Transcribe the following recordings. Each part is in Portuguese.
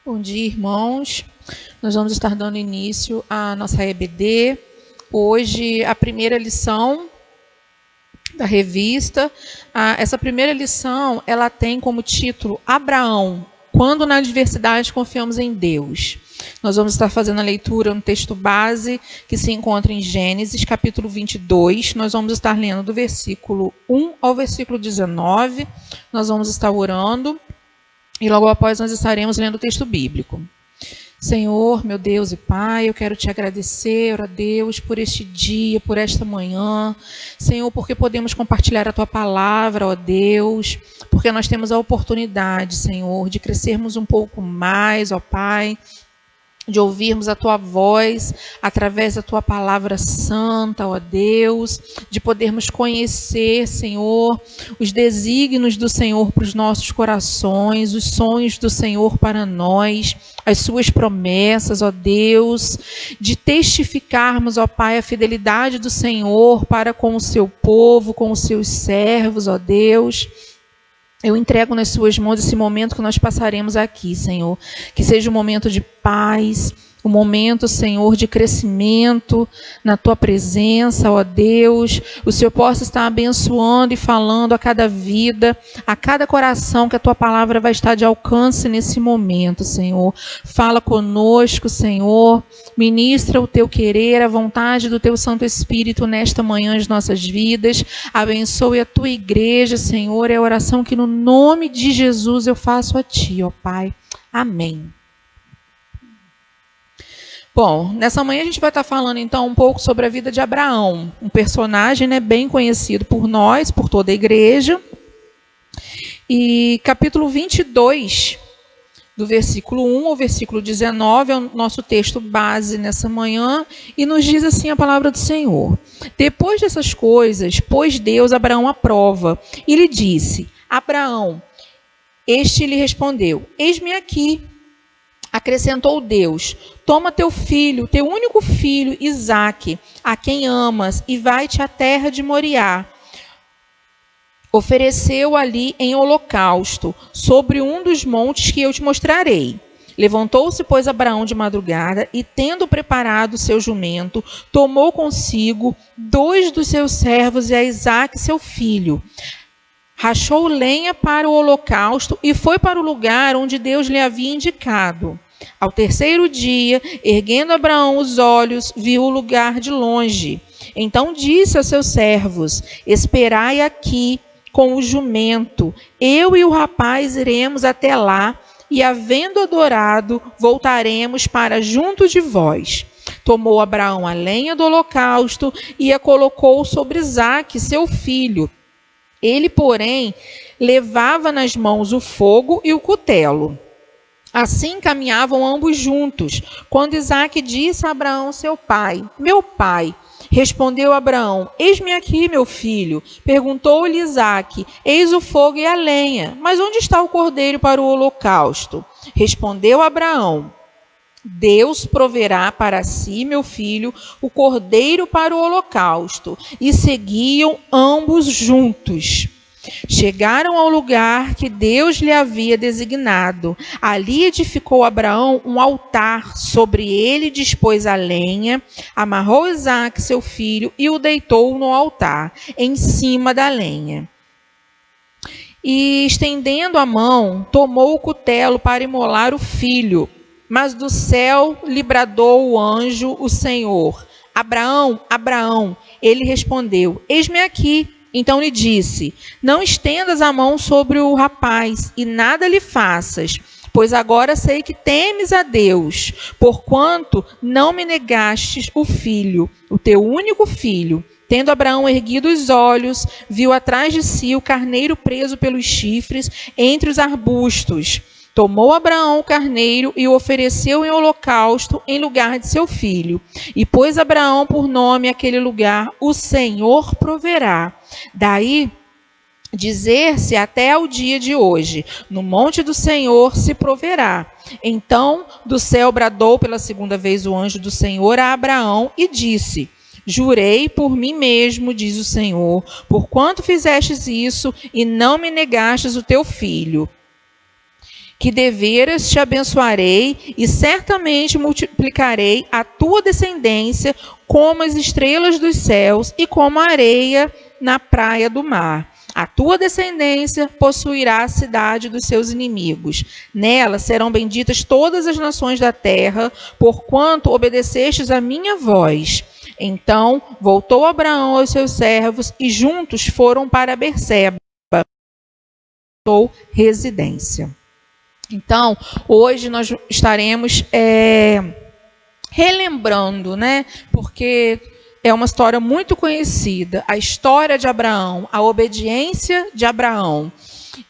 Bom dia, irmãos. Nós vamos estar dando início à nossa EBD. Hoje, a primeira lição da revista. Essa primeira lição, ela tem como título Abraão, quando na adversidade confiamos em Deus. Nós vamos estar fazendo a leitura no texto base, que se encontra em Gênesis, capítulo 22. Nós vamos estar lendo do versículo 1 ao versículo 19. Nós vamos estar orando. E logo após nós estaremos lendo o texto bíblico. Senhor, meu Deus e Pai, eu quero te agradecer, ó Deus, por este dia, por esta manhã. Senhor, porque podemos compartilhar a Tua palavra, ó Deus, porque nós temos a oportunidade, Senhor, de crescermos um pouco mais, ó Pai, de ouvirmos a Tua voz através da Tua palavra santa, ó Deus, de podermos conhecer, Senhor, os desígnios do Senhor para os nossos corações, os sonhos do Senhor para nós, as Suas promessas, ó Deus, de testificarmos, ó Pai, a fidelidade do Senhor para com o Seu povo, com os Seus servos, ó Deus. Eu entrego nas Suas mãos esse momento que nós passaremos aqui, Senhor. Que seja um momento de paz, um momento, Senhor, de crescimento na Tua presença, ó Deus. O Senhor possa estar abençoando e falando a cada vida, a cada coração, que a Tua palavra vai estar de alcance nesse momento, Senhor. Fala conosco, Senhor. Ministra o Teu querer, a vontade do Teu Santo Espírito nesta manhã de nossas vidas. Abençoe a Tua igreja, Senhor. É a oração que no nome de Jesus eu faço a Ti, ó Pai. Amém. Bom, nessa manhã a gente vai estar falando então um pouco sobre a vida de Abraão, um personagem, né, bem conhecido por nós, por toda a igreja. E capítulo 22, do versículo 1 ao versículo 19, é o nosso texto base nessa manhã, e nos diz assim a palavra do Senhor. Depois dessas coisas, pôs Deus Abraão à prova, e lhe disse: Abraão, este lhe respondeu: Eis-me aqui. Acrescentou Deus: Toma teu filho, teu único filho, Isaque, a quem amas, e vai-te à terra de Moriá. Ofereceu ali em holocausto, sobre um dos montes que eu te mostrarei. Levantou-se, pois, Abraão de madrugada, e tendo preparado seu jumento, tomou consigo 2 dos seus servos e a Isaque, seu filho. Rachou lenha para o holocausto e foi para o lugar onde Deus lhe havia indicado. Ao terceiro dia, erguendo Abraão os olhos, viu o lugar de longe. Então disse aos seus servos: Esperai aqui com o jumento. Eu e o rapaz iremos até lá, e havendo adorado, voltaremos para junto de vós. Tomou Abraão a lenha do holocausto e a colocou sobre Isaque, seu filho. Ele, porém, levava nas mãos o fogo e o cutelo. Assim caminhavam ambos juntos, quando Isaque disse a Abraão, seu pai: Meu pai. Respondeu Abraão: Eis-me aqui, meu filho. Perguntou-lhe Isaque: Eis o fogo e a lenha, mas onde está o cordeiro para o holocausto? Respondeu Abraão: Deus proverá para si, meu filho, o cordeiro para o holocausto. E seguiam ambos juntos. Chegaram ao lugar que Deus lhe havia designado. Ali edificou Abraão um altar, sobre ele dispôs a lenha, amarrou Isaque, seu filho, e o deitou no altar, em cima da lenha. E, estendendo a mão, tomou o cutelo para imolar o filho. Mas do céu lhe bradou o anjo, o Senhor: Abraão, Abraão. Ele respondeu: Eis-me aqui. Então lhe disse: Não estendas a mão sobre o rapaz, e nada lhe faças, pois agora sei que temes a Deus, porquanto não me negastes o filho, o teu único filho. Tendo Abraão erguido os olhos, viu atrás de si o carneiro preso pelos chifres entre os arbustos. Tomou Abraão o carneiro e o ofereceu em holocausto em lugar de seu filho. E pôs Abraão por nome aquele lugar: O Senhor proverá. Daí dizer-se até ao dia de hoje: No monte do Senhor se proverá. Então do céu bradou pela segunda vez o anjo do Senhor a Abraão e disse: Jurei por mim mesmo, diz o Senhor, porquanto fizestes isso e não me negastes o teu filho. que deveras te abençoarei e certamente multiplicarei a tua descendência como as estrelas dos céus e como a areia na praia do mar. A tua descendência possuirá a cidade dos seus inimigos. Nela serão benditas todas as nações da terra, porquanto obedecestes a minha voz. Então voltou Abraão aos seus servos e juntos foram para Berseba, residência. Então, hoje nós estaremos relembrando, né? Porque é uma história muito conhecida, a história de Abraão, a obediência de Abraão.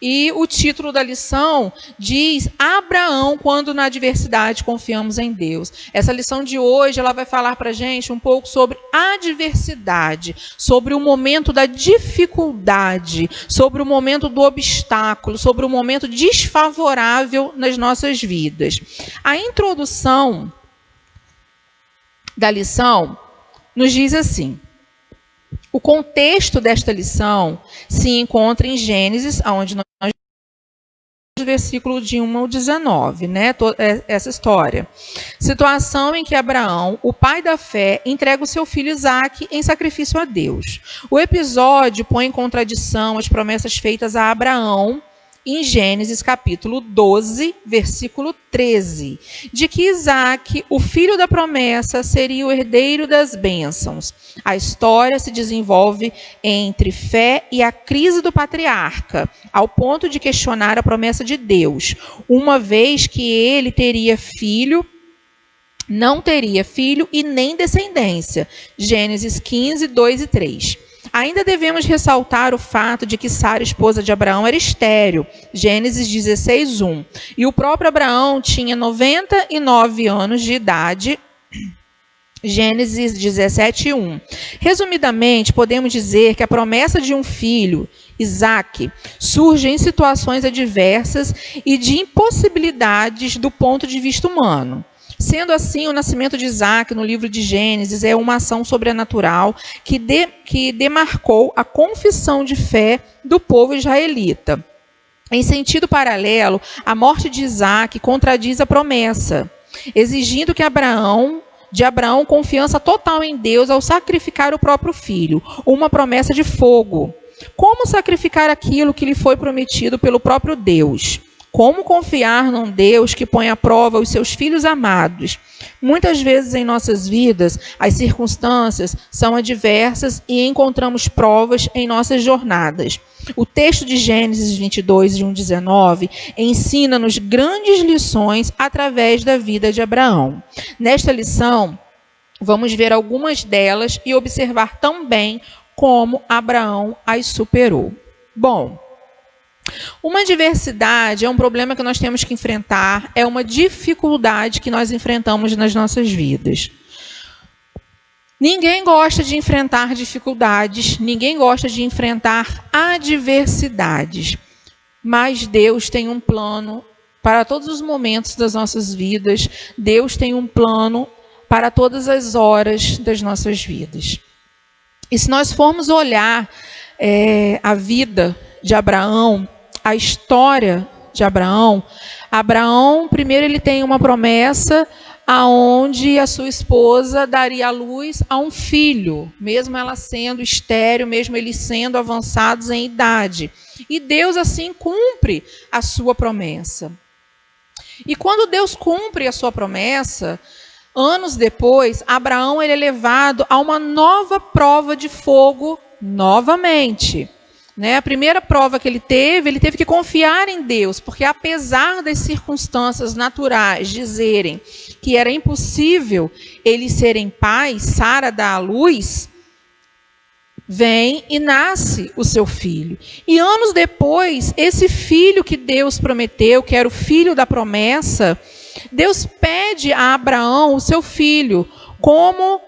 E o título da lição diz: Abraão, quando na adversidade confiamos em Deus. Essa lição de hoje, ela vai falar para a gente um pouco sobre adversidade, sobre o momento da dificuldade, sobre o momento do obstáculo, sobre o momento desfavorável nas nossas vidas. A introdução da lição nos diz assim: o contexto desta lição se encontra em Gênesis, onde nós versículo de 1 ao 19, né? Essa história. Situação em que Abraão, o pai da fé, entrega o seu filho Isaque em sacrifício a Deus. O episódio põe em contradição as promessas feitas a Abraão em Gênesis capítulo 12, versículo 13, de que Isaque, o filho da promessa, seria o herdeiro das bênçãos. A história se desenvolve entre fé e a crise do patriarca, ao ponto de questionar a promessa de Deus, uma vez que ele não teria filho e nem descendência. Gênesis 15, 2 e 3. Ainda devemos ressaltar o fato de que Sara, esposa de Abraão, era estéril, Gênesis 16, 1. E o próprio Abraão tinha 99 anos de idade, Gênesis 17, 1. Resumidamente, podemos dizer que a promessa de um filho, Isaque, surge em situações adversas e de impossibilidades do ponto de vista humano. Sendo assim, o nascimento de Isaque no livro de Gênesis é uma ação sobrenatural que demarcou a confissão de fé do povo israelita. Em sentido paralelo, a morte de Isaque contradiz a promessa, exigindo de Abraão confiança total em Deus ao sacrificar o próprio filho, uma promessa de fogo. Como sacrificar aquilo que lhe foi prometido pelo próprio Deus? Como confiar num Deus que põe à prova os seus filhos amados? Muitas vezes em nossas vidas, as circunstâncias são adversas e encontramos provas em nossas jornadas. O texto de Gênesis 22, de 1 a 19, ensina-nos grandes lições através da vida de Abraão. Nesta lição, vamos ver algumas delas e observar também como Abraão as superou. Bom, uma adversidade é um problema que nós temos que enfrentar, é uma dificuldade que nós enfrentamos nas nossas vidas. Ninguém gosta de enfrentar dificuldades, ninguém gosta de enfrentar adversidades, mas Deus tem um plano para todos os momentos das nossas vidas, Deus tem um plano para todas as horas das nossas vidas. E se nós formos olhar a vida de Abraão, a história de Abraão, primeiro ele tem uma promessa aonde a sua esposa daria à luz a um filho, mesmo ela sendo estéril, mesmo eles sendo avançados em idade. E Deus assim cumpre a sua promessa. E quando Deus cumpre a sua promessa, anos depois, Abraão ele é levado a uma nova prova de fogo novamente. A primeira prova que ele teve que confiar em Deus, porque apesar das circunstâncias naturais dizerem que era impossível eles serem pais, Sara dá à luz, vem e nasce o seu filho. E anos depois, esse filho que Deus prometeu, que era o filho da promessa, Deus pede a Abraão o seu filho como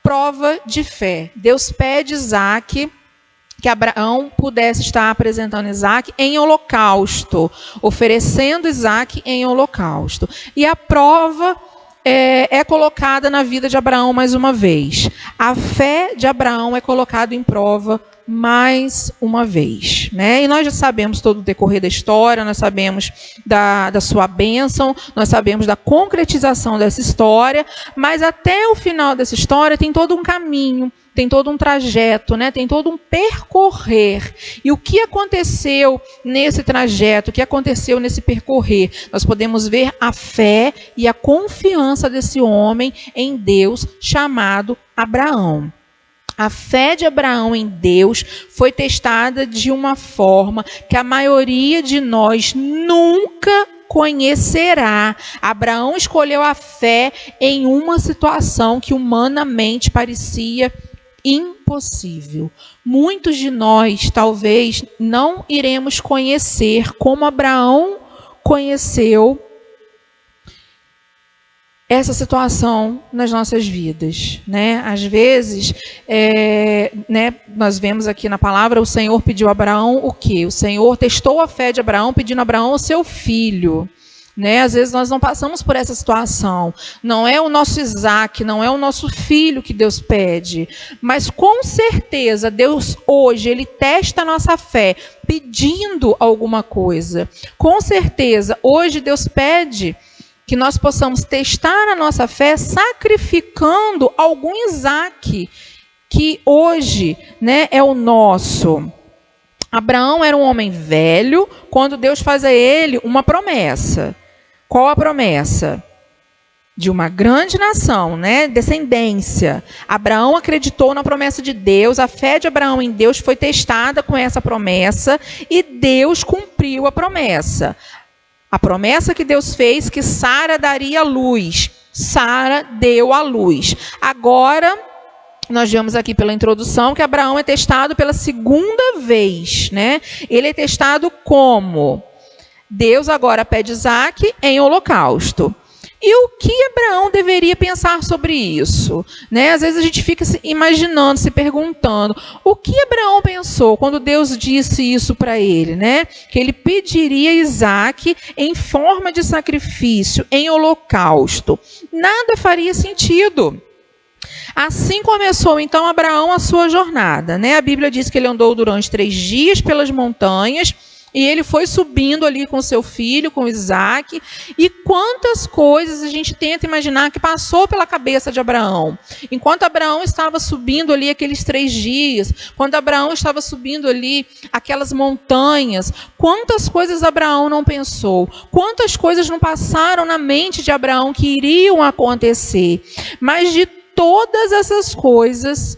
prova de fé. Deus pede Isaque, que Abraão pudesse estar apresentando Isaque em holocausto, oferecendo Isaque em holocausto. E a prova é colocada na vida de Abraão mais uma vez. A fé de Abraão é colocada em prova mais uma vez, né? E nós já sabemos todo o decorrer da história, nós sabemos da sua bênção, nós sabemos da concretização dessa história, mas até o final dessa história tem todo um caminho, tem todo um trajeto, né? Tem todo um percorrer. E o que aconteceu nesse trajeto, o que aconteceu nesse percorrer? Nós podemos ver a fé e a confiança desse homem em Deus chamado Abraão. A fé de Abraão em Deus foi testada de uma forma que a maioria de nós nunca conhecerá. Abraão escolheu a fé em uma situação que humanamente parecia impossível. Muitos de nós talvez não iremos conhecer como Abraão conheceu essa situação nas nossas vidas, né? Às vezes, nós vemos aqui na palavra, o Senhor pediu a Abraão o quê? O Senhor testou a fé de Abraão, pedindo a Abraão o seu filho, né? Às vezes nós não passamos por essa situação. Não é o nosso Isaac, não é o nosso filho que Deus pede, mas com certeza Deus hoje, Ele testa a nossa fé pedindo alguma coisa. Com certeza, hoje Deus pede que nós possamos testar a nossa fé sacrificando algum Isaac, que hoje, né, é o nosso. Abraão era um homem velho, quando Deus faz a ele uma promessa. Qual a promessa? De uma grande nação, né? Descendência. Abraão acreditou na promessa de Deus, a fé de Abraão em Deus foi testada com essa promessa e Deus cumpriu a promessa. A promessa que Deus fez que Sara daria luz. Sara deu a luz. Agora, nós vemos aqui pela introdução que Abraão é testado pela segunda vez, né? Ele é testado como? Deus agora pede Isaac em holocausto. E o que Abraão deveria pensar sobre isso? Né? Às vezes a gente fica se imaginando, se perguntando, o que Abraão pensou quando Deus disse isso para ele? Né? Que ele pediria Isaac em forma de sacrifício, em holocausto. Nada faria sentido. Assim começou então Abraão a sua jornada. Né? A Bíblia diz que ele andou durante 3 dias pelas montanhas, e ele foi subindo ali com seu filho, com Isaac. E quantas coisas a gente tenta imaginar que passou pela cabeça de Abraão. Enquanto Abraão estava subindo ali aqueles 3 dias, quando Abraão estava subindo ali aquelas montanhas, quantas coisas Abraão não pensou? Quantas coisas não passaram na mente de Abraão que iriam acontecer? Mas de todas essas coisas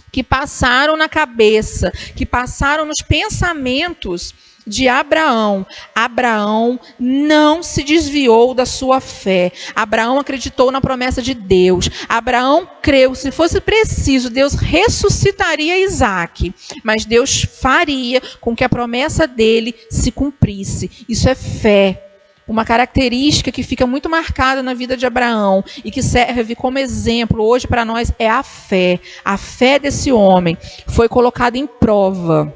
que passaram na cabeça, que passaram nos pensamentos de Abraão, Abraão não se desviou da sua fé. Abraão acreditou na promessa de Deus. Abraão creu, se fosse preciso, Deus ressuscitaria Isaac, mas Deus faria com que a promessa dele se cumprisse. Isso é fé. Uma característica que fica muito marcada na vida de Abraão e que serve como exemplo hoje para nós é a fé. A fé desse homem foi colocada em prova.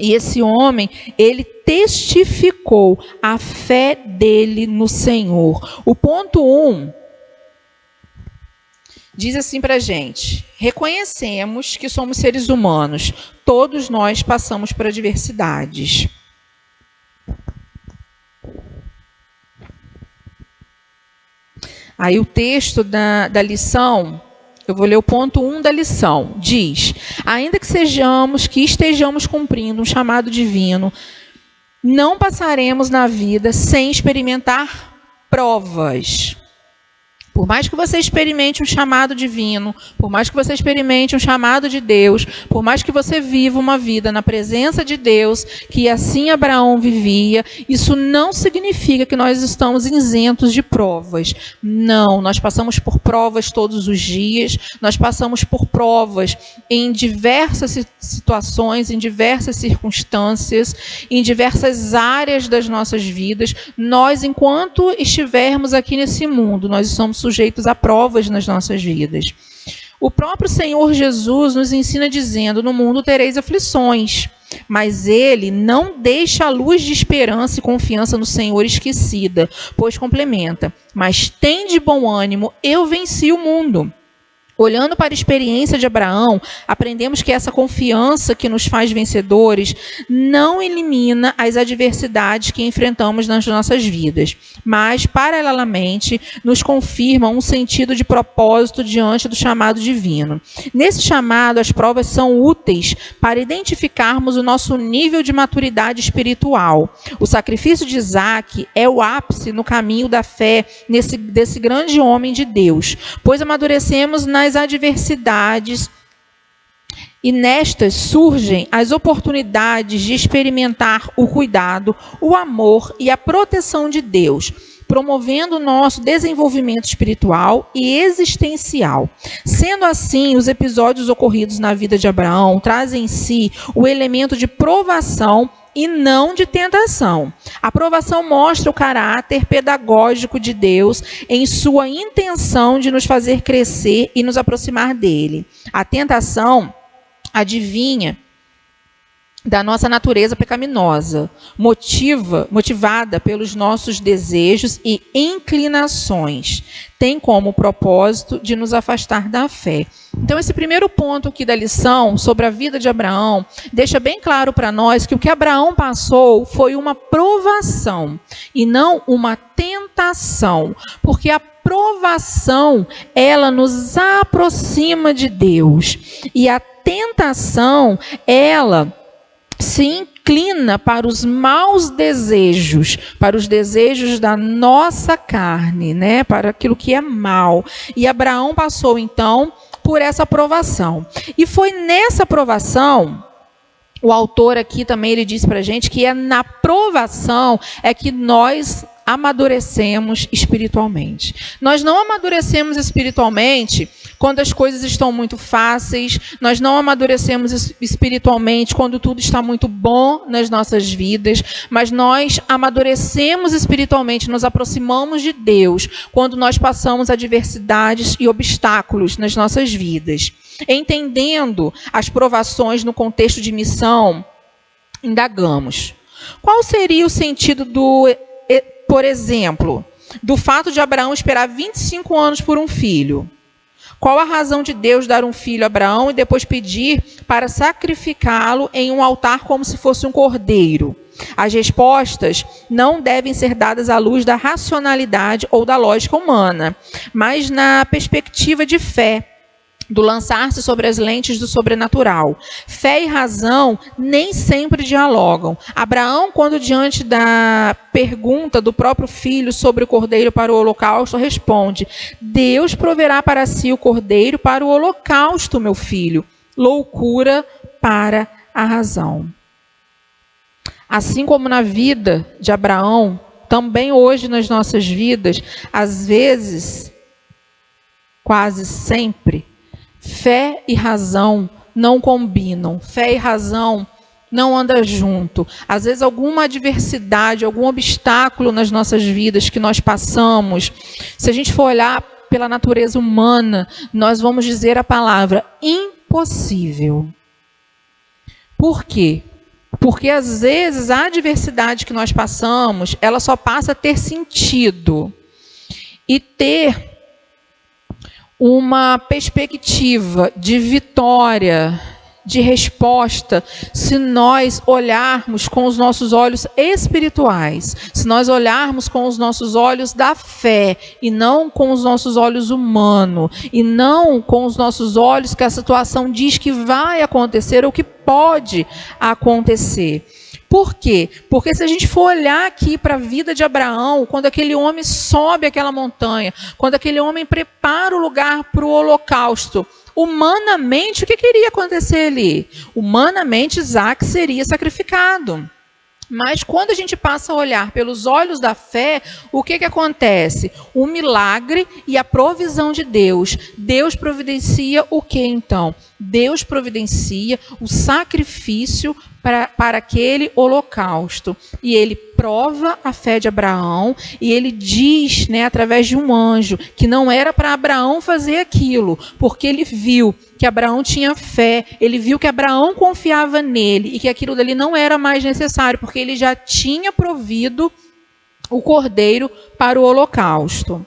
E esse homem, ele testificou a fé dele no Senhor. O ponto 1 diz assim para a gente: reconhecemos que somos seres humanos. Todos nós passamos por adversidades. Aí o texto da lição, eu vou ler o ponto 1 da lição. Diz: ainda que estejamos cumprindo um chamado divino, não passaremos na vida sem experimentar provas. Por mais que você experimente um chamado divino, por mais que você experimente um chamado de Deus, por mais que você viva uma vida na presença de Deus, que assim Abraão vivia, isso não significa que nós estamos isentos de provas. Não, nós passamos por provas todos os dias, nós passamos por provas em diversas situações, em diversas circunstâncias, em diversas áreas das nossas vidas. Nós, enquanto estivermos aqui nesse mundo, nós somos sujeitos a provas nas nossas vidas. O próprio Senhor Jesus nos ensina dizendo: no mundo tereis aflições, mas Ele não deixa a luz de esperança e confiança no Senhor esquecida, pois complementa: mas tende bom ânimo, eu venci o mundo. Olhando para a experiência de Abraão, aprendemos que essa confiança que nos faz vencedores não elimina as adversidades que enfrentamos nas nossas vidas, mas, paralelamente, nos confirma um sentido de propósito diante do chamado divino. Nesse chamado, as provas são úteis para identificarmos o nosso nível de maturidade espiritual. O sacrifício de Isaque é o ápice no caminho da fé desse grande homem de Deus, pois amadurecemos nas adversidades e nestas surgem as oportunidades de experimentar o cuidado, o amor e a proteção de Deus, promovendo o nosso desenvolvimento espiritual e existencial. Sendo assim, os episódios ocorridos na vida de Abraão trazem em si o elemento de provação e não de tentação. A provação mostra o caráter pedagógico de Deus em sua intenção de nos fazer crescer e nos aproximar dele. A tentação adivinha da nossa natureza pecaminosa, motivada pelos nossos desejos e inclinações, tem como propósito de nos afastar da fé. Então, esse primeiro ponto aqui da lição sobre a vida de Abraão deixa bem claro para nós que o que Abraão passou foi uma provação e não uma tentação, porque a provação, ela nos aproxima de Deus, e a tentação, ela se inclina para os maus desejos, para os desejos da nossa carne, né? Para aquilo que é mal. E Abraão passou, então, por essa provação. E foi nessa provação, o autor aqui também ele diz para a gente que é na provação é que nós amadurecemos espiritualmente. Nós não amadurecemos espiritualmente quando as coisas estão muito fáceis, nós não amadurecemos espiritualmente quando tudo está muito bom nas nossas vidas, mas nós amadurecemos espiritualmente, nos aproximamos de Deus quando nós passamos adversidades e obstáculos nas nossas vidas. Entendendo as provações no contexto de missão, indagamos: qual seria o sentido por exemplo, do fato de Abraão esperar 25 anos por um filho? Qual a razão de Deus dar um filho a Abraão e depois pedir para sacrificá-lo em um altar como se fosse um cordeiro? As respostas não devem ser dadas à luz da racionalidade ou da lógica humana, mas na perspectiva de fé, do lançar-se sobre as lentes do sobrenatural. Fé e razão nem sempre dialogam. Abraão, quando diante da pergunta do próprio filho sobre o cordeiro para o holocausto, responde: Deus proverá para si o cordeiro para o holocausto, meu filho. Loucura para a razão. Assim como na vida de Abraão, também hoje nas nossas vidas, às vezes, quase sempre, fé e razão não combinam, fé e razão não andam junto. Às vezes alguma adversidade, algum obstáculo nas nossas vidas que nós passamos, se a gente for olhar pela natureza humana, nós vamos dizer a palavra impossível. Por quê? Porque às vezes a adversidade que nós passamos, ela só passa a ter sentido e ter uma perspectiva de vitória, de resposta, se nós olharmos com os nossos olhos espirituais, se nós olharmos com os nossos olhos da fé, e não com os nossos olhos humanos, e não com os nossos olhos que a situação diz que vai acontecer ou que pode acontecer. Por quê? Porque se a gente for olhar aqui para a vida de Abraão, quando aquele homem sobe aquela montanha, quando aquele homem prepara o lugar para o holocausto, humanamente, o que iria acontecer ali? Humanamente, Isaque seria sacrificado. Mas quando a gente passa a olhar pelos olhos da fé, o que acontece? O milagre e a provisão de Deus. Deus providencia o que então? Deus providencia o sacrifício para aquele holocausto. E ele prova a fé de Abraão e ele diz, através de um anjo, que não era para Abraão fazer aquilo, porque ele viu que Abraão tinha fé, ele viu que Abraão confiava nele e que aquilo dali não era mais necessário, porque ele já tinha provido o cordeiro para o holocausto.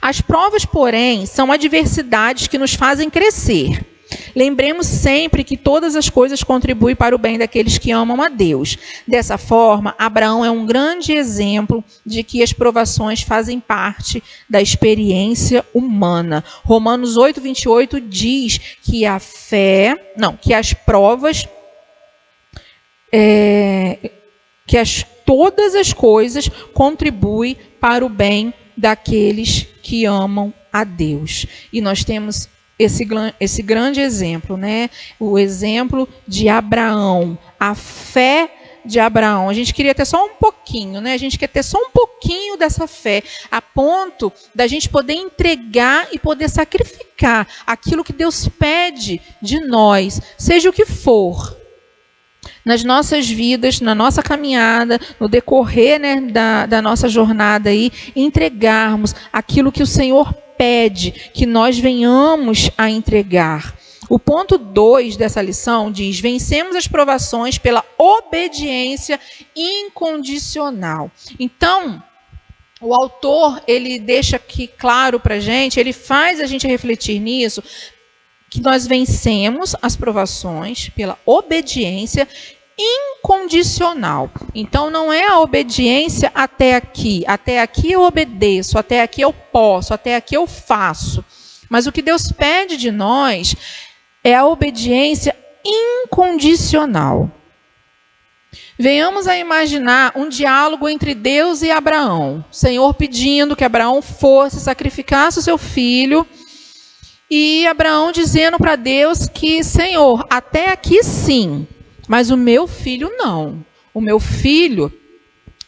As provas, porém, são adversidades que nos fazem crescer. Lembremos sempre que todas as coisas contribuem para o bem daqueles que amam a Deus. Dessa forma, Abraão é um grande exemplo de que as provações fazem parte da experiência humana. Romanos 8:28 diz que as provas, todas as coisas contribuem para o bem daqueles que amam a Deus. E nós temos esse grande exemplo, né? O exemplo de Abraão, a fé de Abraão. A gente queria ter só um pouquinho, né? A gente quer ter só um pouquinho dessa fé, a ponto da gente poder entregar e poder sacrificar aquilo que Deus pede de nós, seja o que for. Nas nossas vidas, na nossa caminhada, no decorrer, né, da nossa jornada aí, entregarmos aquilo que o Senhor pede que nós venhamos a entregar. O ponto 2 dessa lição diz: vencemos as provações pela obediência incondicional. Então, o autor, ele deixa aqui claro para a gente, ele faz a gente refletir nisso, que nós vencemos as provações pela obediência incondicional. Então, não é a obediência até aqui eu obedeço, até aqui eu posso, até aqui eu faço. Mas o que Deus pede de nós é a obediência incondicional. Venhamos a imaginar um diálogo entre Deus e Abraão. O Senhor pedindo que Abraão fosse, sacrificasse o seu filho, e Abraão dizendo para Deus que, Senhor, até aqui sim, mas o meu filho não. O meu filho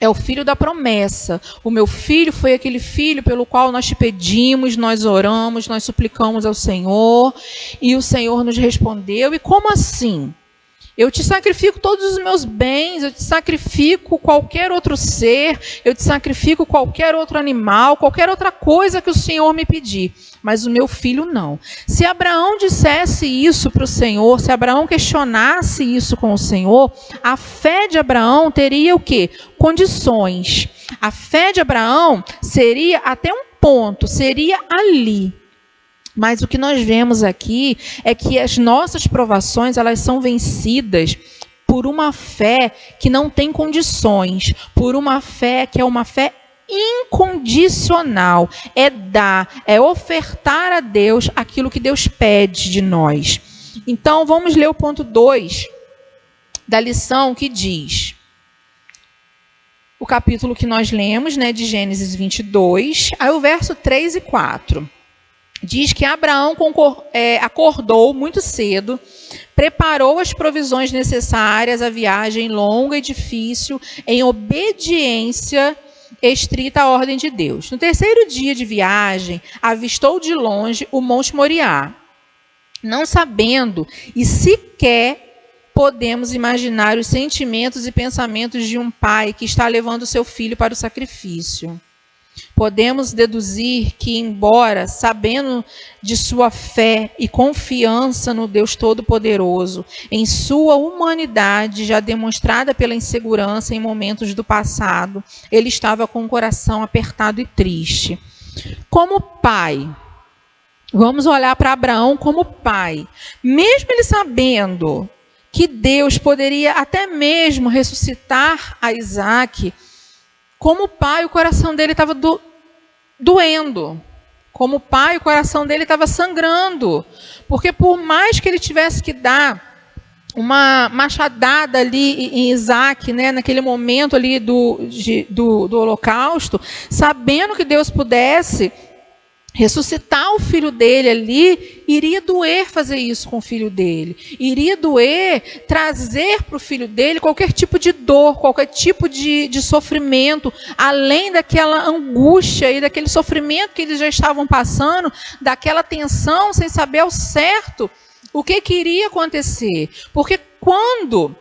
é o filho da promessa. O meu filho foi aquele filho pelo qual nós te pedimos, nós oramos, nós suplicamos ao Senhor, e o Senhor nos respondeu. E como assim? Eu te sacrifico todos os meus bens, eu te sacrifico qualquer outro ser, eu te sacrifico qualquer outro animal, qualquer outra coisa que o Senhor me pedir, mas o meu filho não. Se Abraão dissesse isso para o Senhor, se Abraão questionasse isso com o Senhor, a fé de Abraão teria o quê? Condições. A fé de Abraão seria até um ponto, seria ali. Mas o que nós vemos aqui é que as nossas provações, elas são vencidas por uma fé que não tem condições, por uma fé que é uma fé incondicional. É dar, é ofertar a Deus aquilo que Deus pede de nós. Então, vamos ler o ponto 2 da lição, que diz: o capítulo que nós lemos, né, de Gênesis 22, aí o verso 3 e 4. Diz que Abraão acordou muito cedo, preparou as provisões necessárias à viagem longa e difícil, em obediência estrita à ordem de Deus. No terceiro dia de viagem, avistou de longe o Monte Moriá. Não sabendo e sequer podemos imaginar os sentimentos e pensamentos de um pai que está levando seu filho para o sacrifício. Podemos deduzir que, embora sabendo de sua fé e confiança no Deus Todo-Poderoso, em sua humanidade já demonstrada pela insegurança em momentos do passado, ele estava com o coração apertado e triste. Como pai, vamos olhar para Abraão como pai. Mesmo ele sabendo que Deus poderia até mesmo ressuscitar a Isaac, como pai, o coração dele estava doendo. Como pai, o coração dele estava sangrando. Porque por mais que ele tivesse que dar uma machadada ali em Isaac, né, naquele momento ali do holocausto, sabendo que Deus pudesse ressuscitar o filho dele ali, iria doer fazer isso com o filho dele. Iria doer trazer para o filho dele qualquer tipo de dor, qualquer tipo de sofrimento, além daquela angústia e daquele sofrimento que eles já estavam passando, daquela tensão sem saber ao certo o que iria acontecer. Porque quando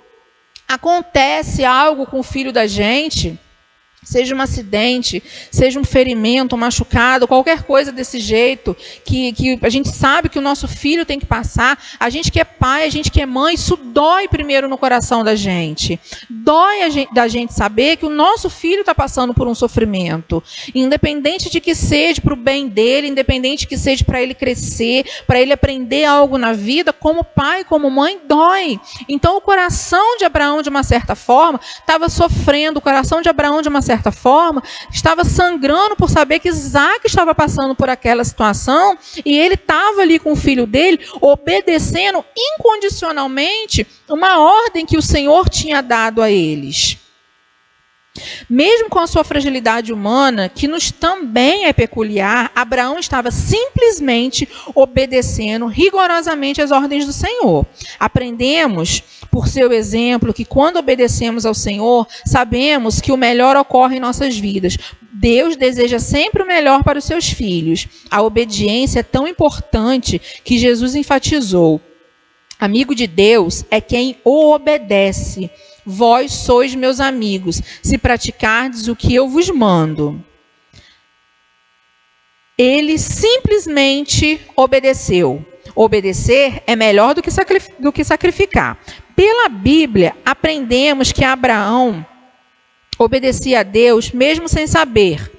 acontece algo com o filho da gente, Seja um acidente, seja um ferimento, um machucado, qualquer coisa desse jeito, que a gente sabe que o nosso filho tem que passar, a gente que é pai, a gente que é mãe, isso dói primeiro no coração da gente. Dói da gente saber que o nosso filho está passando por um sofrimento. Independente de que seja para o bem dele, independente de que seja para ele crescer, para ele aprender algo na vida, como pai, como mãe, dói. Então o coração de Abraão, de uma certa forma, estava sofrendo, o coração de Abraão, de uma certa forma, estava sangrando por saber que Isaac estava passando por aquela situação e ele estava ali com o filho dele, obedecendo incondicionalmente uma ordem que o Senhor tinha dado a eles. Mesmo com a sua fragilidade humana, que nos também é peculiar, Abraão estava simplesmente obedecendo rigorosamente as ordens do Senhor. Aprendemos, por seu exemplo, que quando obedecemos ao Senhor, sabemos que o melhor ocorre em nossas vidas. Deus deseja sempre o melhor para os seus filhos. A obediência é tão importante que Jesus enfatizou: amigo de Deus é quem o obedece. Vós sois meus amigos, se praticardes o que eu vos mando. Ele simplesmente obedeceu. Obedecer é melhor do que sacrificar. Pela Bíblia, aprendemos que Abraão obedecia a Deus mesmo sem saber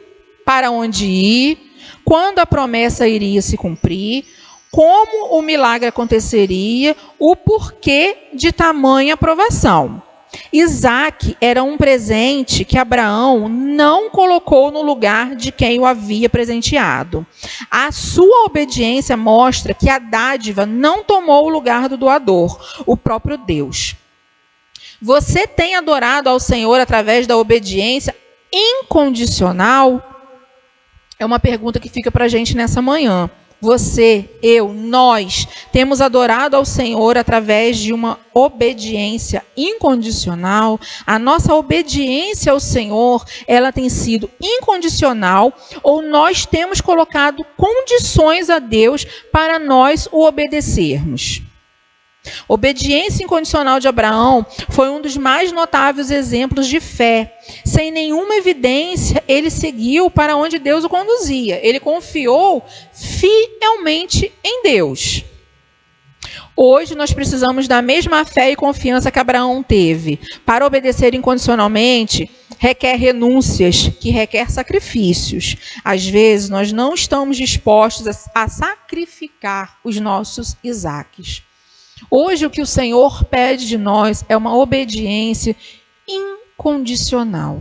para onde ir, quando a promessa iria se cumprir, como o milagre aconteceria, o porquê de tamanha aprovação. Isaac era um presente que Abraão não colocou no lugar de quem o havia presenteado. A sua obediência mostra que a dádiva não tomou o lugar do doador, o próprio Deus. Você tem adorado ao Senhor através da obediência incondicional? É uma pergunta que fica para a gente nessa manhã. Você, eu, nós temos adorado ao Senhor através de uma obediência incondicional. A nossa obediência ao Senhor, ela tem sido incondicional, ou nós temos colocado condições a Deus para nós o obedecermos? Obediência incondicional de Abraão foi um dos mais notáveis exemplos de fé. Sem nenhuma evidência, ele seguiu para onde Deus o conduzia. Ele confiou fielmente em Deus. Hoje nós precisamos da mesma fé e confiança que Abraão teve. Para obedecer incondicionalmente, requer renúncias, que requer sacrifícios. Às vezes, nós não estamos dispostos a sacrificar os nossos Isaques. Hoje o que o Senhor pede de nós é uma obediência incondicional.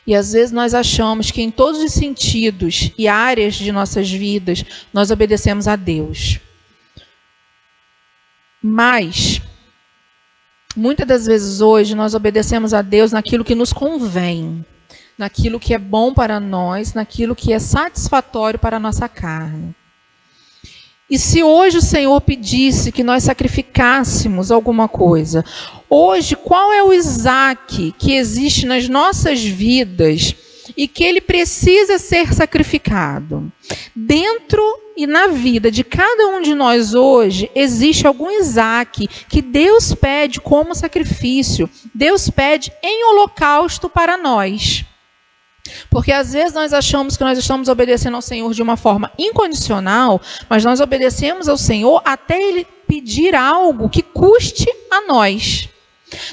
E às vezes nós achamos que em todos os sentidos e áreas de nossas vidas nós obedecemos a Deus. Mas, muitas das vezes hoje nós obedecemos a Deus naquilo que nos convém, naquilo que é bom para nós, naquilo que é satisfatório para a nossa carne. E se hoje o Senhor pedisse que nós sacrificássemos alguma coisa, hoje qual é o Isaac que existe nas nossas vidas e que ele precisa ser sacrificado? Dentro e na vida de cada um de nós hoje, existe algum Isaac que Deus pede como sacrifício, Deus pede em holocausto para nós. Porque às vezes nós achamos que nós estamos obedecendo ao Senhor de uma forma incondicional, mas nós obedecemos ao Senhor até Ele pedir algo que custe a nós.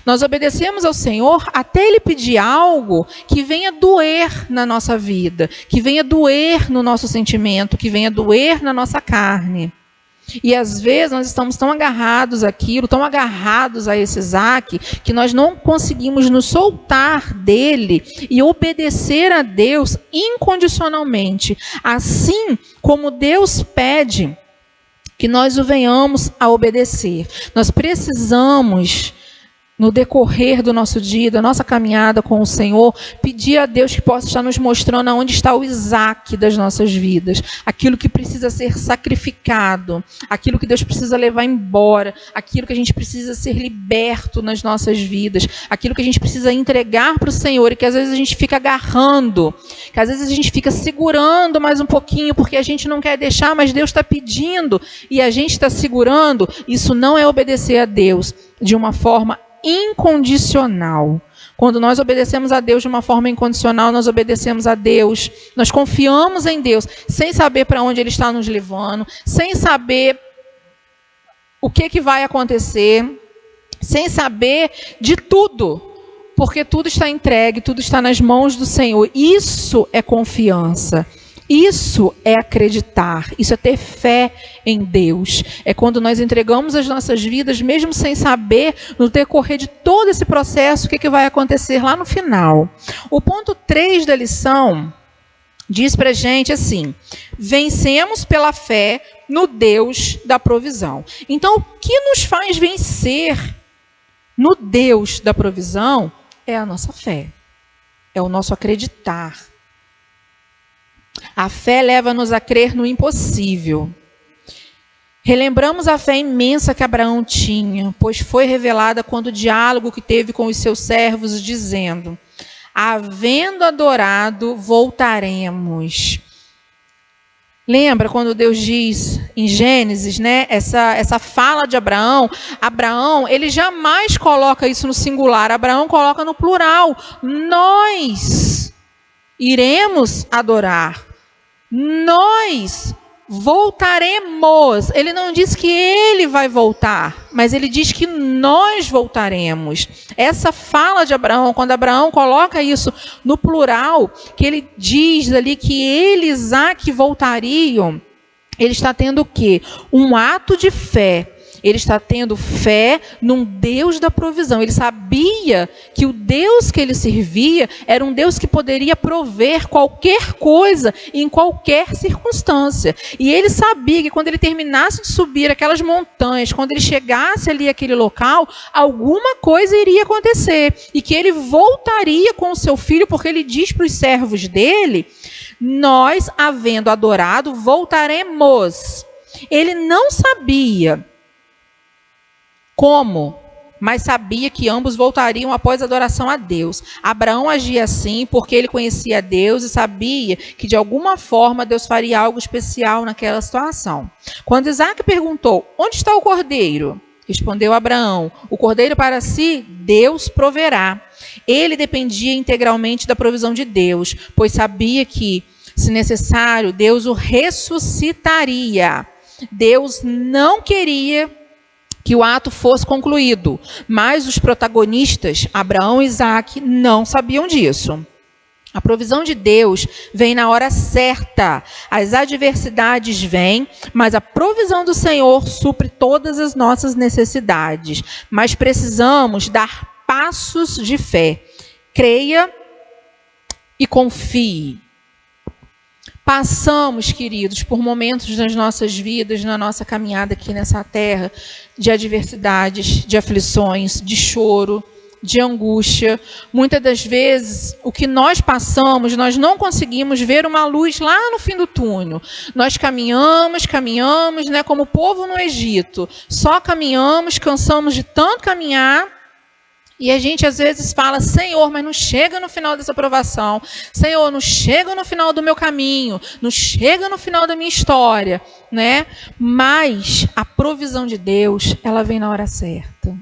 Nós obedecemos ao Senhor até Ele pedir algo que venha doer na nossa vida, que venha doer no nosso sentimento, que venha doer na nossa carne. E às vezes nós estamos tão agarrados àquilo, tão agarrados a esse Isaac, que nós não conseguimos nos soltar dele e obedecer a Deus incondicionalmente. Assim como Deus pede que nós o venhamos a obedecer. Nós precisamos, no decorrer do nosso dia, da nossa caminhada com o Senhor, pedir a Deus que possa estar nos mostrando aonde está o Isaac das nossas vidas, aquilo que precisa ser sacrificado, aquilo que Deus precisa levar embora, aquilo que a gente precisa ser liberto nas nossas vidas, aquilo que a gente precisa entregar para o Senhor e que às vezes a gente fica agarrando, que às vezes a gente fica segurando mais um pouquinho porque a gente não quer deixar, mas Deus está pedindo e a gente está segurando. Isso não é obedecer a Deus de uma forma incondicional. Quando nós obedecemos a Deus de uma forma incondicional, nós obedecemos a Deus, nós confiamos em Deus, sem saber para onde Ele está nos levando, sem saber o que vai acontecer, sem saber de tudo, porque tudo está entregue, tudo está nas mãos do Senhor. Isso é confiança. Isso é acreditar, isso é ter fé em Deus. É quando nós entregamos as nossas vidas, mesmo sem saber, no decorrer de todo esse processo, o que vai acontecer lá no final. O ponto 3 da lição diz pra gente assim: vencemos pela fé no Deus da provisão. Então, o que nos faz vencer no Deus da provisão é a nossa fé, é o nosso acreditar. A fé leva-nos a crer no impossível. Relembramos a fé imensa que Abraão tinha, pois foi revelada quando o diálogo que teve com os seus servos, dizendo: havendo adorado, voltaremos. Lembra quando Deus diz em Gênesis, né, essa fala de Abraão? Abraão, ele jamais coloca isso no singular, Abraão coloca no plural. Nós iremos adorar. Nós voltaremos. Ele não diz que ele vai voltar, mas ele diz que nós voltaremos. Essa fala de Abraão, quando Abraão coloca isso no plural, que ele diz ali que ele e Isaque voltariam, ele está tendo o quê? Um ato de fé. Ele está tendo fé num Deus da provisão. Ele sabia que o Deus que ele servia era um Deus que poderia prover qualquer coisa em qualquer circunstância. E ele sabia que quando ele terminasse de subir aquelas montanhas, quando ele chegasse ali àquele local, alguma coisa iria acontecer. E que ele voltaria com o seu filho, porque ele diz para os servos dele: nós, havendo adorado, voltaremos. Ele não sabia como, mas sabia que ambos voltariam após a adoração a Deus. Abraão agia assim porque ele conhecia Deus e sabia que de alguma forma Deus faria algo especial naquela situação. Quando Isaque perguntou: onde está o cordeiro? Respondeu Abraão: o cordeiro para si, Deus proverá. Ele dependia integralmente da provisão de Deus, pois sabia que, se necessário, Deus o ressuscitaria. Deus não queria que o ato fosse concluído, mas os protagonistas, Abraão e Isaque, não sabiam disso. A provisão de Deus vem na hora certa. As adversidades vêm, mas a provisão do Senhor supre todas as nossas necessidades. Mas precisamos dar passos de fé. Creia e confie. Passamos, queridos, por momentos nas nossas vidas, na nossa caminhada aqui nessa terra, de adversidades, de aflições, de choro, de angústia. Muitas das vezes, o que nós passamos, nós não conseguimos ver uma luz lá no fim do túnel. Nós caminhamos, né, como o povo no Egito. Só caminhamos, cansamos de tanto caminhar. E a gente às vezes fala: Senhor, mas não chega no final dessa provação. Senhor, não chega no final do meu caminho. Não chega no final da minha história, né? Mas a provisão de Deus, ela vem na hora certa.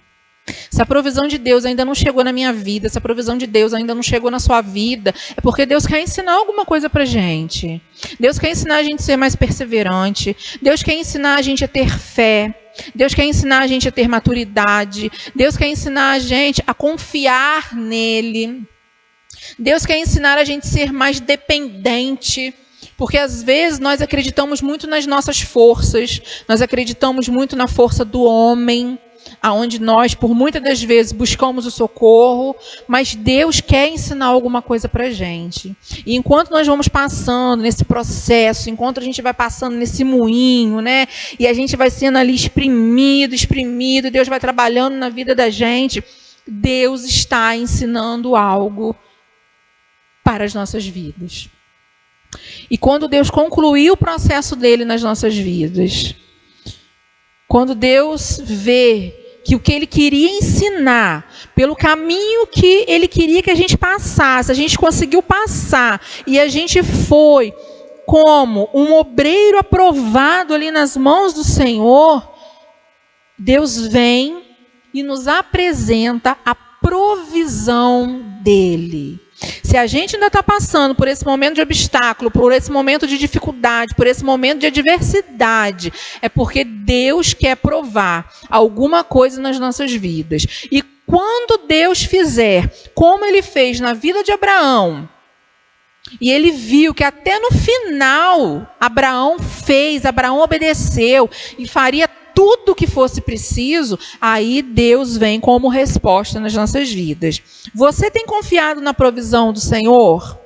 Se a provisão de Deus ainda não chegou na minha vida, se a provisão de Deus ainda não chegou na sua vida, é porque Deus quer ensinar alguma coisa pra gente. Deus quer ensinar a gente a ser mais perseverante. Deus quer ensinar a gente a ter fé. Deus quer ensinar a gente a ter maturidade. Deus quer ensinar a gente a confiar nele. Deus quer ensinar a gente a ser mais dependente. Porque às vezes nós acreditamos muito nas nossas forças. Nós acreditamos muito na força do homem, aonde nós, por muitas das vezes, buscamos o socorro, mas Deus quer ensinar alguma coisa para a gente. E enquanto nós vamos passando nesse processo, enquanto a gente vai passando nesse moinho, né, e a gente vai sendo ali exprimido, Deus vai trabalhando na vida da gente, Deus está ensinando algo para as nossas vidas. E quando Deus concluir o processo dele nas nossas vidas, quando Deus vê que o que Ele queria ensinar, pelo caminho que Ele queria que a gente passasse, a gente conseguiu passar, e a gente foi como um obreiro aprovado ali nas mãos do Senhor, Deus vem e nos apresenta a provisão provisão dele. Se a gente ainda está passando por esse momento de obstáculo, por esse momento de dificuldade, por esse momento de adversidade, é porque Deus quer provar alguma coisa nas nossas vidas. E quando Deus fizer, como ele fez na vida de Abraão, e ele viu que até no final Abraão obedeceu e faria tudo o que fosse preciso, aí Deus vem como resposta nas nossas vidas. Você tem confiado na provisão do Senhor?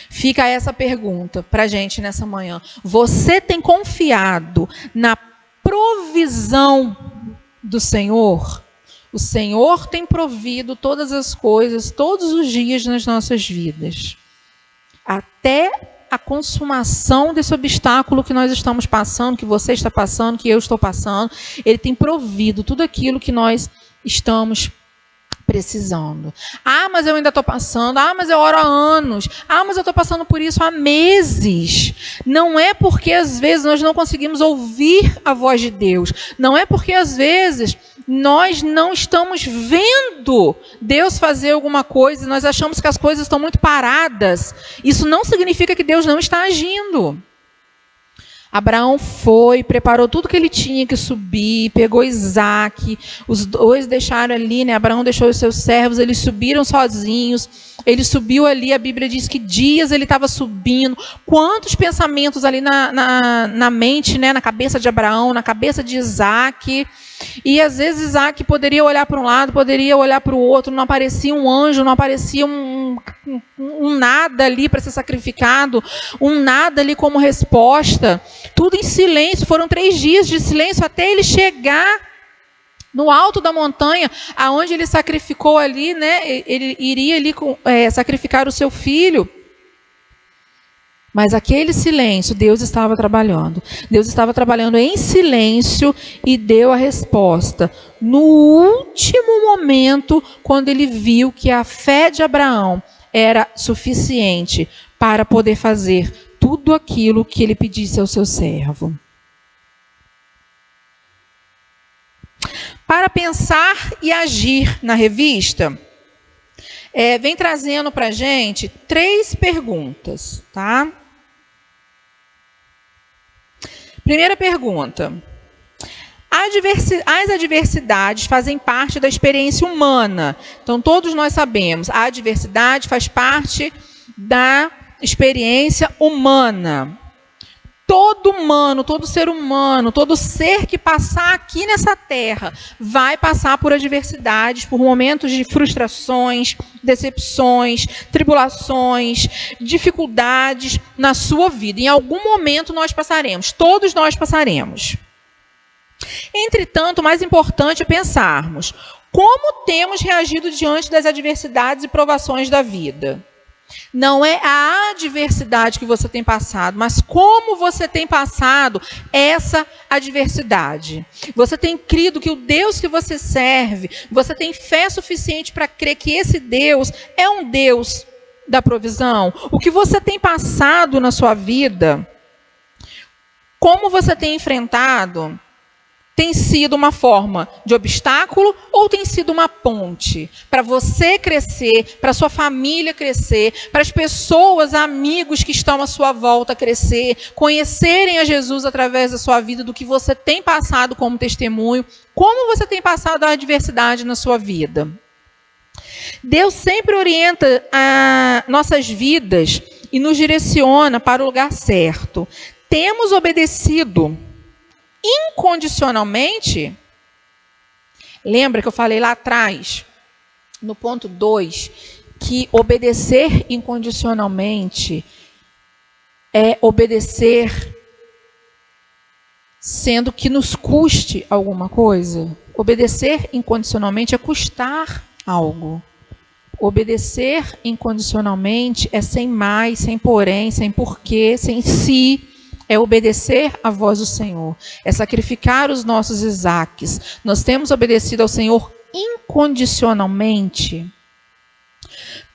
Fica essa pergunta para a gente nessa manhã. Você tem confiado na provisão do Senhor? O Senhor tem provido todas as coisas, todos os dias nas nossas vidas. Até a consumação desse obstáculo que nós estamos passando, que você está passando, que eu estou passando, ele tem provido tudo aquilo que nós estamos precisando. Ah, mas eu ainda estou passando. Ah, mas eu oro há anos. Ah, mas eu estou passando por isso há meses. Não é porque às vezes nós não conseguimos ouvir a voz de Deus. Não é porque às vezes nós não estamos vendo Deus fazer alguma coisa e nós achamos que as coisas estão muito paradas. Isso não significa que Deus não está agindo. Abraão foi, preparou tudo que ele tinha que subir, pegou Isaac, os dois deixaram ali, né? Abraão deixou os seus servos, eles subiram sozinhos, ele subiu ali, a Bíblia diz que dias ele estava subindo, quantos pensamentos ali na mente, né? Na cabeça de Abraão, na cabeça de Isaac. E às vezes Isaac poderia olhar para um lado, poderia olhar para o outro, não aparecia um anjo, não aparecia um nada ali para ser sacrificado, um nada ali como resposta, tudo em silêncio. Foram 3 dias de silêncio até ele chegar no alto da montanha, aonde ele sacrificou ali, né? Ele iria ali sacrificar o seu filho. Mas aquele silêncio, Deus estava trabalhando. Deus estava trabalhando em silêncio e deu a resposta. No último momento, quando ele viu que a fé de Abraão era suficiente para poder fazer tudo aquilo que ele pedisse ao seu servo. Para pensar e agir na revista, vem trazendo para a gente 3 perguntas, tá? Primeira pergunta. As adversidades fazem parte da experiência humana. Então, todos nós sabemos, a adversidade faz parte da experiência humana. Todo humano, todo ser humano, todo ser que passar aqui nessa terra vai passar por adversidades, por momentos de frustrações, decepções, tribulações, dificuldades na sua vida. Em algum momento nós passaremos, todos nós passaremos. Entretanto, o mais importante é pensarmos como temos reagido diante das adversidades e provações da vida. Não é a adversidade que você tem passado, mas como você tem passado essa adversidade. Você tem crido que o Deus que você serve, você tem fé suficiente para crer que esse Deus é um Deus da provisão? O que você tem passado na sua vida, como você tem enfrentado, tem sido uma forma de obstáculo ou tem sido uma ponte para você crescer, para sua família crescer, para as pessoas, amigos que estão à sua volta crescer, conhecerem a Jesus através da sua vida, do que você tem passado como testemunho, como você tem passado a adversidade na sua vida. Deus sempre orienta nossas vidas e nos direciona para o lugar certo. Temos obedecido incondicionalmente? Lembra que eu falei lá atrás, no ponto 2, que obedecer incondicionalmente é obedecer sendo que nos custe alguma coisa? Obedecer incondicionalmente é custar algo. Obedecer incondicionalmente é sem mais, sem porém, sem porquê, sem si. É obedecer à voz do Senhor, é sacrificar os nossos Isaques. Nós temos obedecido ao Senhor incondicionalmente.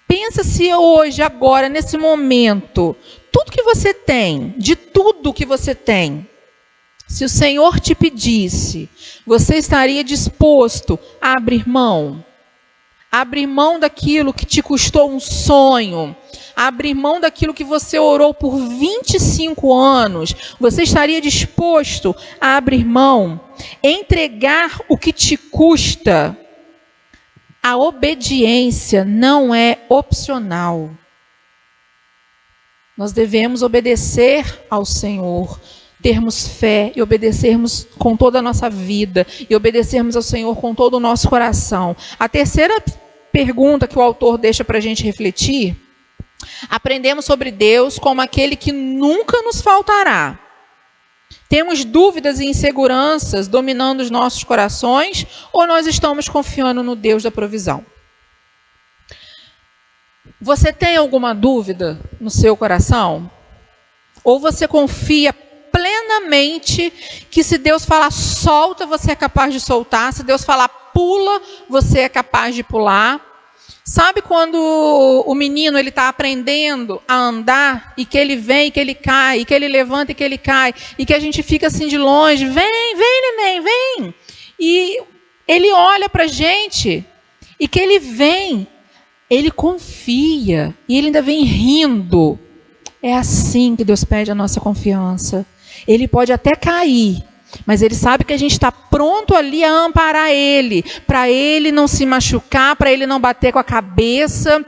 Pensa se hoje, agora, nesse momento, tudo que você tem, de tudo que você tem, se o Senhor te pedisse, você estaria disposto a abrir mão? abrir mão daquilo que te custou um sonho, abrir mão daquilo que você orou por 25 anos, você estaria disposto a abrir mão, entregar o que te custa? A obediência não é opcional. Nós devemos obedecer ao Senhor, termos fé e obedecermos com toda a nossa vida, e obedecermos ao Senhor com todo o nosso coração. A terceira pergunta que o autor deixa para a gente refletir: aprendemos sobre Deus como aquele que nunca nos faltará. Temos dúvidas e inseguranças dominando os nossos corações, ou nós estamos confiando no Deus da provisão? Você tem alguma dúvida no seu coração? Ou você confia plenamente que se Deus falar solta, você é capaz de soltar, se Deus falar pula, você é capaz de pular? Sabe quando o menino está aprendendo a andar e que ele vem, que ele cai, e que ele levanta e que ele cai, e que a gente fica assim de longe, vem neném, vem. E ele olha para a gente e que ele vem, ele confia e ele ainda vem rindo. É assim que Deus pede a nossa confiança. Ele pode até cair, mas ele sabe que a gente está pronto ali a amparar ele, para ele não se machucar, para ele não bater com a cabeça,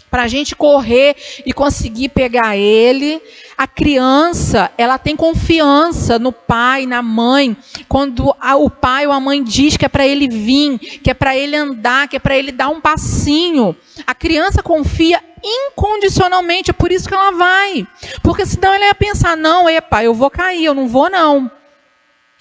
para a gente correr e conseguir pegar ele. A criança, ela tem confiança no pai, na mãe, quando o pai ou a mãe diz que é para ele vir, que é para ele andar, que é para ele dar um passinho. A criança confia incondicionalmente, é por isso que ela vai. Porque senão ela ia pensar, não, pai, eu vou cair, eu não vou não.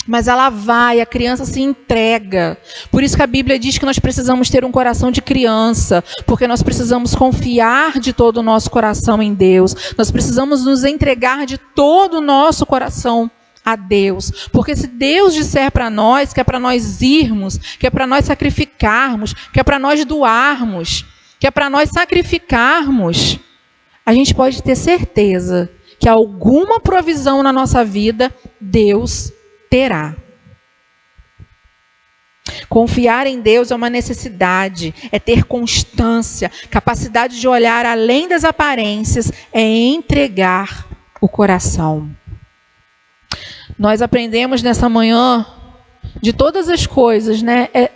Mas ela vai, a criança se entrega. Por isso que a Bíblia diz que nós precisamos ter um coração de criança, porque nós precisamos confiar de todo o nosso coração em Deus. Nós precisamos nos entregar de todo o nosso coração a Deus. Porque se Deus disser para nós que é para nós irmos, que é para nós sacrificarmos, que é para nós doarmos, que é para nós sacrificarmos, a gente pode ter certeza que alguma provisão na nossa vida Deus terá. Confiar em Deus é uma necessidade, é ter constância, capacidade de olhar além das aparências, é entregar o coração. Nós aprendemos nessa manhã, de todas as coisas, né? É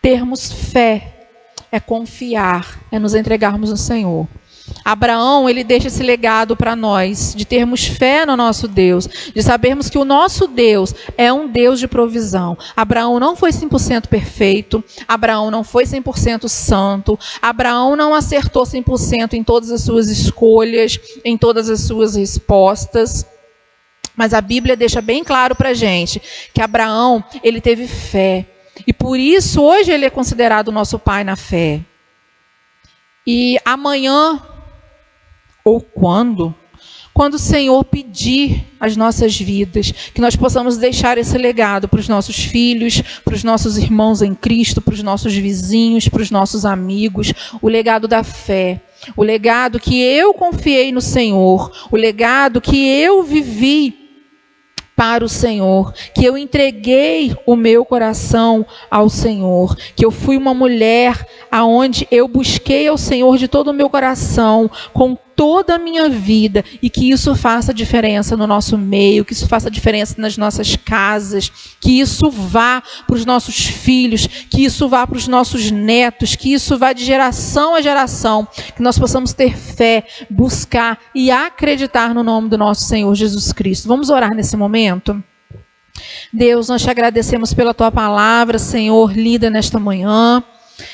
termos fé, é confiar, é nos entregarmos no Senhor. Abraão, ele deixa esse legado para nós, de termos fé no nosso Deus, de sabermos que o nosso Deus é um Deus de provisão. Abraão não foi 100% perfeito, Abraão não foi 100% santo, Abraão não acertou 100% em todas as suas escolhas, em todas as suas respostas. Mas a Bíblia deixa bem claro para a gente que Abraão, ele teve fé. E por isso hoje ele é considerado o nosso pai na fé. E amanhã, ou quando o Senhor pedir as nossas vidas, que nós possamos deixar esse legado para os nossos filhos, para os nossos irmãos em Cristo, para os nossos vizinhos, para os nossos amigos, o legado da fé, o legado que eu confiei no Senhor, o legado que eu vivi para o Senhor, que eu entreguei o meu coração ao Senhor, que eu fui uma mulher aonde eu busquei ao Senhor de todo o meu coração, com toda a minha vida, e que isso faça diferença no nosso meio, que isso faça diferença nas nossas casas, que isso vá para os nossos filhos, que isso vá para os nossos netos, que isso vá de geração a geração, que nós possamos ter fé, buscar e acreditar no nome do nosso Senhor Jesus Cristo. Vamos orar nesse momento? Deus, nós te agradecemos pela tua palavra, Senhor, lida nesta manhã.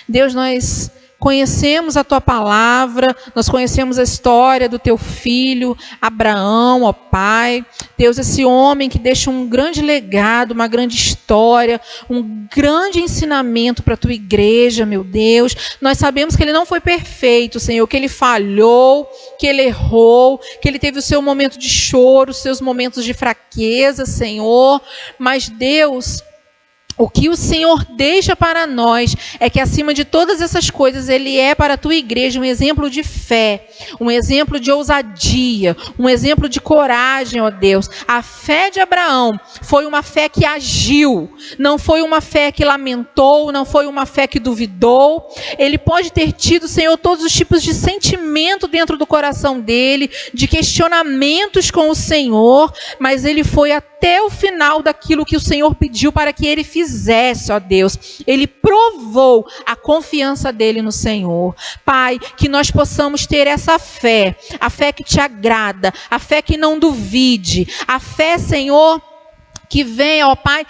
Deus, nós conhecemos a tua palavra, nós conhecemos a história do teu filho, Abraão, ó Pai. Deus, esse homem que deixa um grande legado, uma grande história, um grande ensinamento para a tua igreja, meu Deus. Nós sabemos que ele não foi perfeito, Senhor, que ele falhou, que ele errou, que ele teve o seu momento de choro, os seus momentos de fraqueza, Senhor. Mas, Deus, O que o Senhor deixa para nós é que, acima de todas essas coisas, Ele é para a tua igreja um exemplo de fé, um exemplo de ousadia, um exemplo de coragem, ó Deus. A fé de Abraão foi uma fé que agiu, não foi uma fé que lamentou, não foi uma fé que duvidou. Ele pode ter tido, Senhor, todos os tipos de sentimento dentro do coração dele, de questionamentos com o Senhor, mas ele foi até o final daquilo que o Senhor pediu para que ele fizesse, ó Deus. Ele provou a confiança dele no Senhor. Pai, que nós possamos ter essa fé, a fé que te agrada, a fé que não duvide, a fé, Senhor, que venha, ó Pai,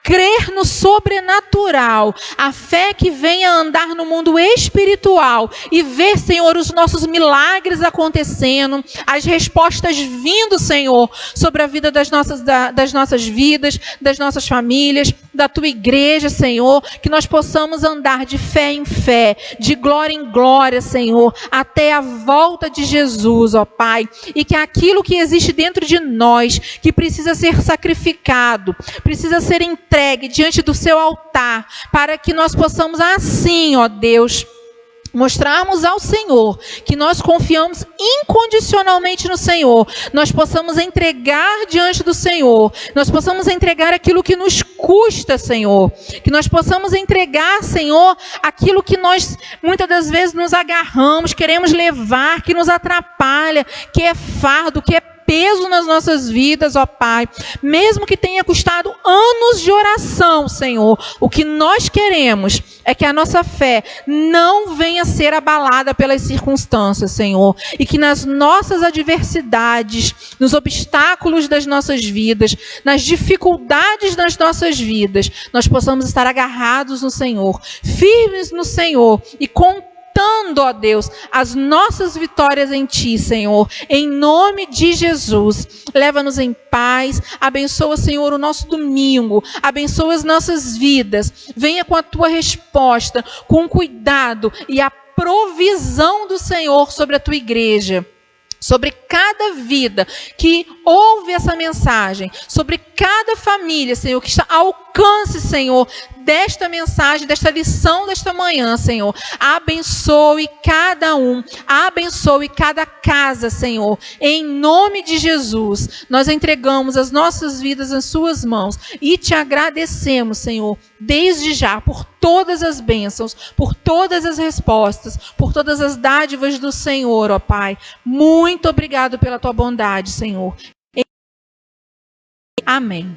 crer no sobrenatural, a fé que venha andar no mundo espiritual e ver, Senhor, os nossos milagres acontecendo, as respostas vindo, Senhor, sobre a vida das nossas vidas, das nossas famílias, da tua igreja, Senhor, que nós possamos andar de fé em fé, de glória em glória, Senhor, até a volta de Jesus, ó Pai, e que aquilo que existe dentro de nós, que precisa ser sacrificado, precisa ser entregue diante do seu altar, para que nós possamos assim, ó Deus, mostrarmos ao Senhor que nós confiamos incondicionalmente no Senhor, nós possamos entregar diante do Senhor, nós possamos entregar aquilo que nos custa, Senhor, que nós possamos entregar, Senhor, aquilo que nós muitas das vezes nos agarramos, queremos levar, que nos atrapalha, que é fardo, que é peso nas nossas vidas, ó Pai, mesmo que tenha custado anos de oração, Senhor, o que nós queremos é que a nossa fé não venha a ser abalada pelas circunstâncias, Senhor, e que nas nossas adversidades, nos obstáculos das nossas vidas, nas dificuldades das nossas vidas, nós possamos estar agarrados no Senhor, firmes no Senhor e contando, ó Deus, as nossas vitórias em Ti, Senhor, em nome de Jesus. Leva-nos em paz, abençoa, Senhor, o nosso domingo, abençoa as nossas vidas, venha com a Tua resposta, com cuidado e a provisão do Senhor sobre a Tua igreja, sobre cada vida que ouve essa mensagem, sobre cada família, Senhor, que está ao alcance, Senhor, desta mensagem, desta lição desta manhã, Senhor. Abençoe cada um, abençoe cada casa, Senhor, em nome de Jesus. Nós entregamos as nossas vidas nas suas mãos e te agradecemos, Senhor, desde já, por todas as bênçãos, por todas as respostas, por todas as dádivas do Senhor, ó Pai. Muito obrigado pela tua bondade, Senhor. Amém.